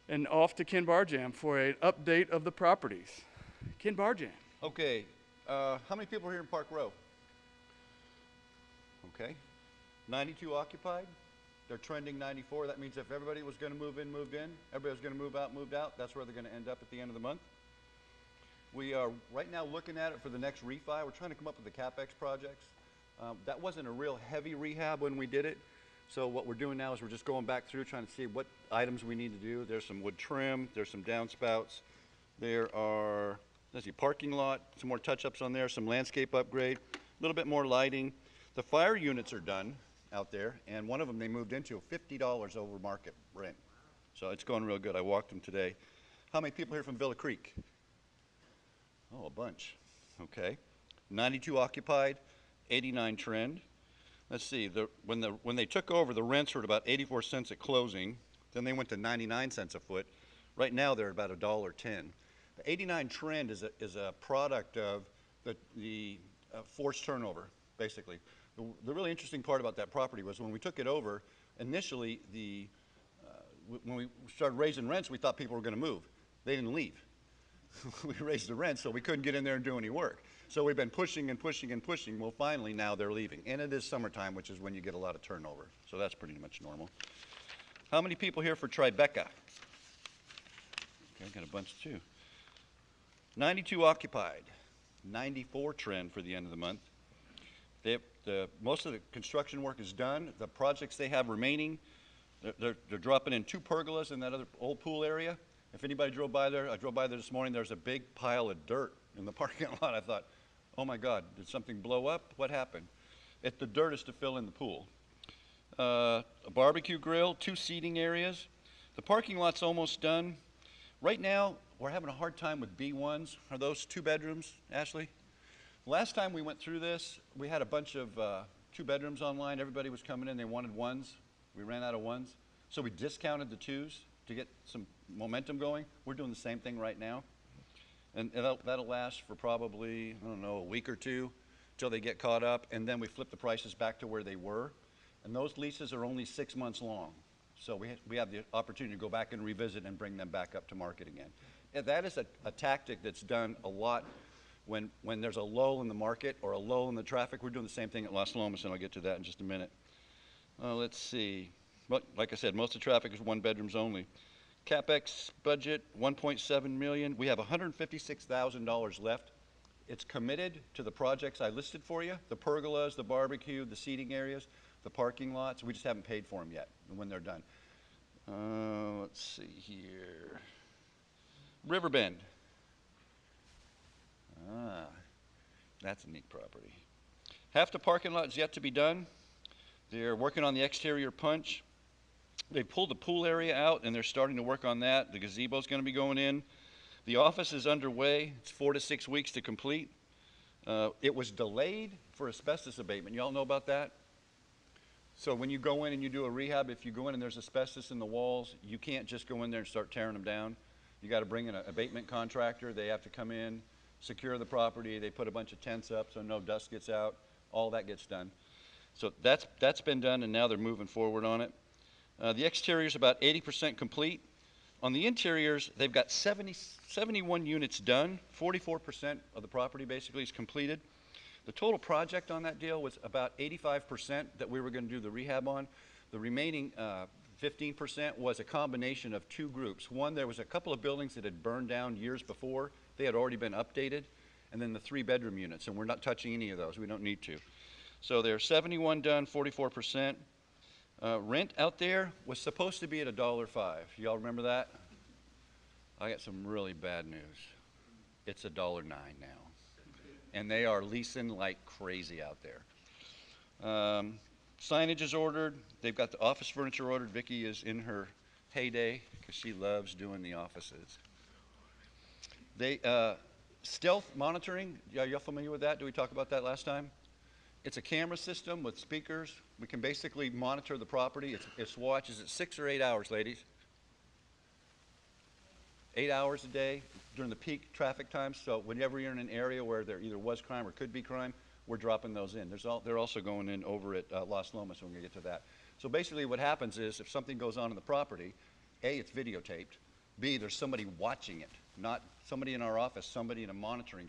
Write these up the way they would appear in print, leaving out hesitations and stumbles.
and off to Ken Barjam for an update of the properties. Ken Barjam. Okay, how many people are here in Park Row? Okay, 92 occupied. They're trending 94. That means if everybody was going to move in, moved in. Everybody was going to move out, moved out. That's where they're going to end up at the end of the month. We are right now looking at it for the next refi. We're trying to come up with the CapEx projects. That wasn't a real heavy rehab when we did it. So what we're doing now is we're just going back through trying to see what items we need to do. There's some wood trim, there's some downspouts. There are, let's see, parking lot, some more touch-ups on there, some landscape upgrade, a little bit more lighting. The fire units are done out there, and one of them they moved into $50 over market rent. So it's going real good. I walked them today. How many people here from Villa Creek? Oh, a bunch. Okay. 92 occupied, 89 trend. Let's see, when they took over, the rents were at about 84 cents at closing. Then they went to 99 cents a foot. Right now they're about $1.10. The 89 trend is a product of the forced turnover, basically. The really interesting part about that property was when we took it over, initially when we started raising rents, we thought people were going to move. They didn't leave. We raised the rent, so we couldn't get in there and do any work. So we've been pushing and pushing and pushing. Well, finally, now they're leaving. And it is summertime, which is when you get a lot of turnover. So that's pretty much normal. How many people here for Tribeca? Okay, got a bunch too. 92 occupied, 94 trend for the end of the month. Most of the construction work is done. The projects they have remaining, they're dropping in 2 pergolas in that other old pool area. If anybody drove by there, I drove by there this morning, there's a big pile of dirt in the parking lot. I thought, oh my God, did something blow up? What happened? The dirt is to fill in the pool. A barbecue grill, 2 seating areas. The parking lot's almost done. Right now, we're having a hard time with B1s. Are those 2 bedrooms, Ashley? Last time we went through this, we had a bunch of 2 bedrooms online. Everybody was coming in, they wanted 1s. We ran out of 1s. So we discounted the 2s to get some momentum going. We're doing the same thing right now. And that'll last for probably, I don't know, a week or 2 until they get caught up. And then we flip the prices back to where they were. And those leases are only 6 months long. So we have the opportunity to go back and revisit and bring them back up to market again. And that is a tactic that's done a lot when there's a lull in the market or a lull in the traffic. We're doing the same thing at Las Lomas, and I'll get to that in just a minute. Let's see. Well, like I said, most of the traffic is 1 bedrooms only. CapEx budget, $1.7 million. We have $156,000 left. It's committed to the projects I listed for you, the pergolas, the barbecue, the seating areas, the parking lots. We just haven't paid for them yet when they're done. Let's see here. Riverbend. That's a neat property. Half the parking lot is yet to be done. They're working on the exterior punch. They pulled the pool area out, and they're starting to work on that. The gazebo's going to be going in. The office is underway. It's 4 to 6 weeks to complete. It was delayed for asbestos abatement. You all know about that? So when you go in and you do a rehab, if you go in and there's asbestos in the walls, you can't just go in there and start tearing them down. You got to bring in an abatement contractor. They have to come in, secure the property. They put a bunch of tents up so no dust gets out. All that gets done. So that's been done, and now they're moving forward on it. The exterior is about 80% complete. On the interiors, they've got 71 units done. 44% of the property basically is completed. The total project on that deal was about 85% that we were going to do the rehab on. The remaining 15% was a combination of 2 groups. One, there was a couple of buildings that had burned down years before. They had already been updated. And then the 3-bedroom units, and we're not touching any of those. We don't need to. So there are 71 done, 44%. Rent out there was supposed to be at $1.05. Y'all remember that? I got some really bad news. It's $1.09 now. And they are leasing like crazy out there. Signage is ordered. They've got the office furniture ordered. Vicki is in her heyday because she loves doing the offices. Stealth monitoring, y'all familiar with that? Did we talk about that last time? It's a camera system with speakers. We can basically monitor the property. Its watch is at 6 or 8 hours, ladies. 8 hours a day during the peak traffic times. So whenever you're in an area where there either was crime or could be crime, we're dropping those in. They're also going in over at Las Lomas when we get to that. So basically what happens is if something goes on in the property, A, it's videotaped. B, there's somebody watching it, not somebody in our office, somebody in a monitoring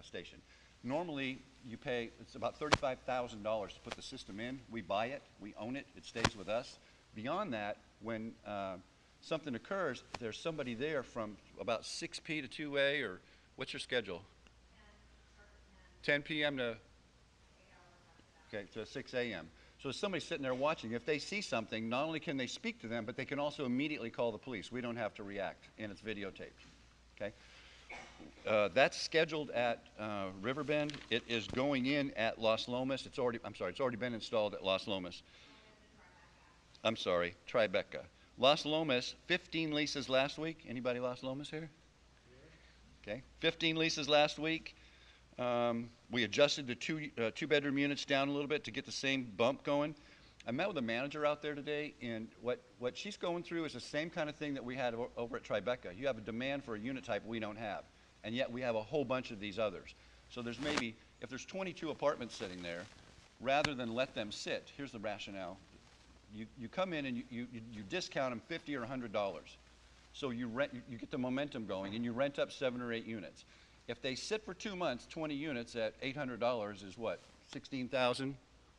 station. Normally, you pay, it's about $35,000 to put the system in. We buy it, we own it, it stays with us. Beyond that, when something occurs, there's somebody there from about 6 p to 2 a, or what's your schedule? 10 p.m. to, okay, to 6 a.m. So there's somebody sitting there watching. If they see something, not only can they speak to them, but they can also immediately call the police. We don't have to react, and it's videotaped, okay? That's scheduled at Riverbend. It is going in at Los Lomas. It's already been installed at Los Lomas. I'm sorry, Tribeca. Los Lomas, 15 leases last week. Anybody Los Lomas here? Okay, 15 leases last week. We adjusted the two-bedroom units down a little bit to get the same bump going. I met with a manager out there today, and what she's going through is the same kind of thing that we had over at Tribeca. You have a demand for a unit type we don't have, and yet we have a whole bunch of these others. So there's maybe, if there's 22 apartments sitting there, rather than let them sit, here's the rationale. You come in and you discount them $50 or $100. So you get the momentum going, and you rent up 7 or 8 units. If they sit for 2 months, 20 units at $800 is what? 16,000?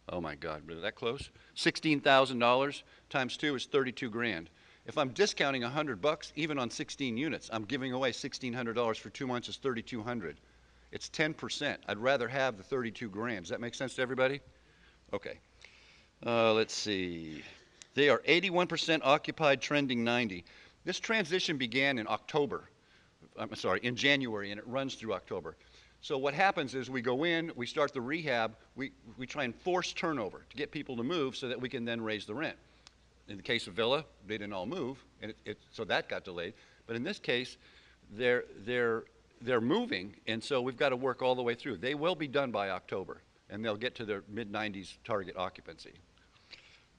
Oh my God, really that close? $16,000 times 2 is 32 grand. If I'm discounting $100 even on 16 units, I'm giving away $1,600 for 2 months is 3,200. It's 10%. I'd rather have the 32 grand. Does that make sense to everybody? Okay. Let's see. They are 81% occupied, trending 90. This transition began in October. I'm sorry, in January, and it runs through October. So what happens is we go in, we start the rehab, we try and force turnover to get people to move so that we can then raise the rent. In the case of Villa, they didn't all move, and so that got delayed. But in this case, they're moving, and so we've got to work all the way through. They will be done by October, and they'll get to their mid-90s target occupancy.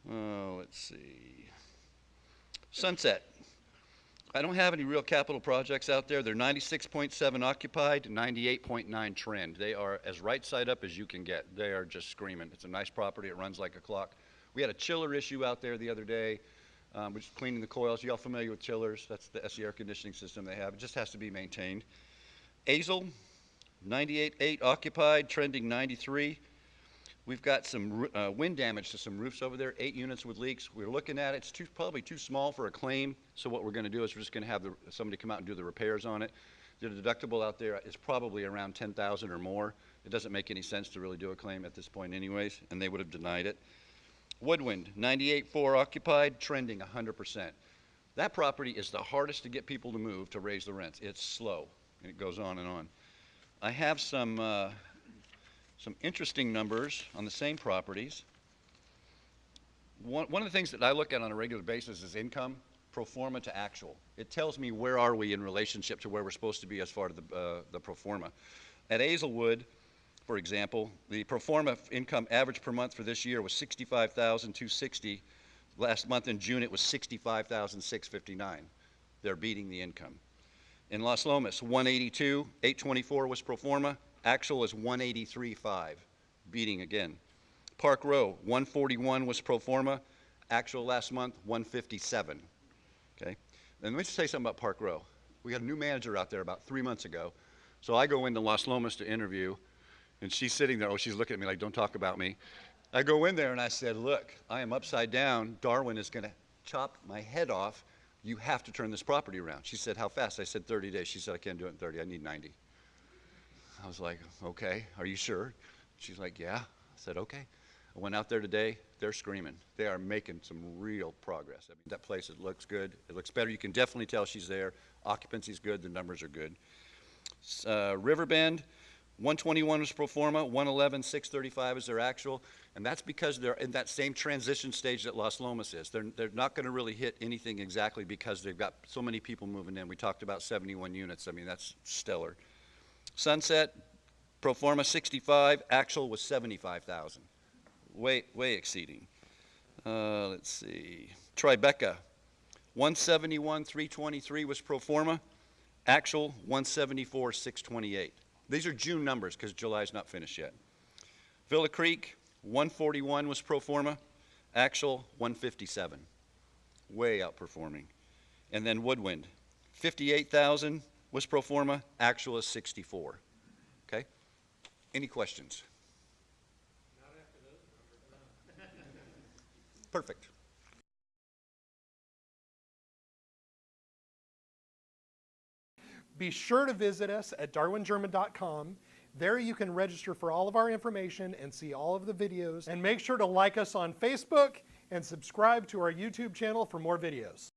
Let's see. Sunset. I don't have any real capital projects out there. They're 96.7 occupied, 98.9 trend. They are as right side up as you can get. They are just screaming. It's a nice property. It runs like a clock. We had a chiller issue out there the other day. We're just cleaning the coils. You all familiar with chillers? That's the air conditioning system they have. It just has to be maintained. Azle, 98.8 occupied, trending 93. We've got some wind damage to some roofs over there, 8 units with leaks. We're looking at it. It's probably too small for a claim, so what we're going to do is we're just going to have somebody come out and do the repairs on it. The deductible out there is probably around $10,000 or more. It doesn't make any sense to really do a claim at this point anyways, and they would have denied it. Woodwind, 98.4 occupied, trending 100%. That property is the hardest to get people to move to raise the rents. It's slow, and it goes on and on. I have some interesting numbers on the same properties. One of the things that I look at on a regular basis is income, pro forma to actual. It tells me where are we in relationship to where we're supposed to be as far as the pro forma. At Hazelwood, for example, the pro forma income average per month for this year was $65,260. Last month in June, it was $65,659. They're beating the income. In Los Lomas, 182, 824 was pro forma. Actual is 183.5, beating again. Park Row, 141 was pro forma. Actual last month, 157. Okay. And let me just say something about Park Row. We got a new manager out there about 3 months ago. So I go into Los Lomas to interview, and she's sitting there. Oh, she's looking at me like, don't talk about me. I go in there and I said, look, I am upside down. Darwin is going to chop my head off. You have to turn this property around. She said, how fast? I said, 30 days. She said, I can't do it in 30. I need 90. I was like, okay, are you sure? She's like, yeah. I said, okay. I went out there today. They're screaming. They are making some real progress. I mean, that place, it looks good. It looks better. You can definitely tell she's there. Occupancy's good. The numbers are good. Riverbend, 121 was pro forma. 111, 635 is their actual. And that's because they're in that same transition stage that Los Lomas is. They're not going to really hit anything exactly because they've got so many people moving in. We talked about 71 units. I mean, that's stellar. Sunset, pro forma 65, actual was 75,000. Way exceeding. Let's see. Tribeca, 171, 323 was pro forma. Actual, 174, 628. These are June numbers because July's not finished yet. Villa Creek, 141 was pro forma. Actual, 157. Way outperforming. And then Woodwind, 58,000 was pro forma, actual is 64. Okay? Any questions? Not after those numbers, no. Perfect. Be sure to visit us at darwingerman.com. There you can register for all of our information and see all of the videos. And make sure to like us on Facebook and subscribe to our YouTube channel for more videos.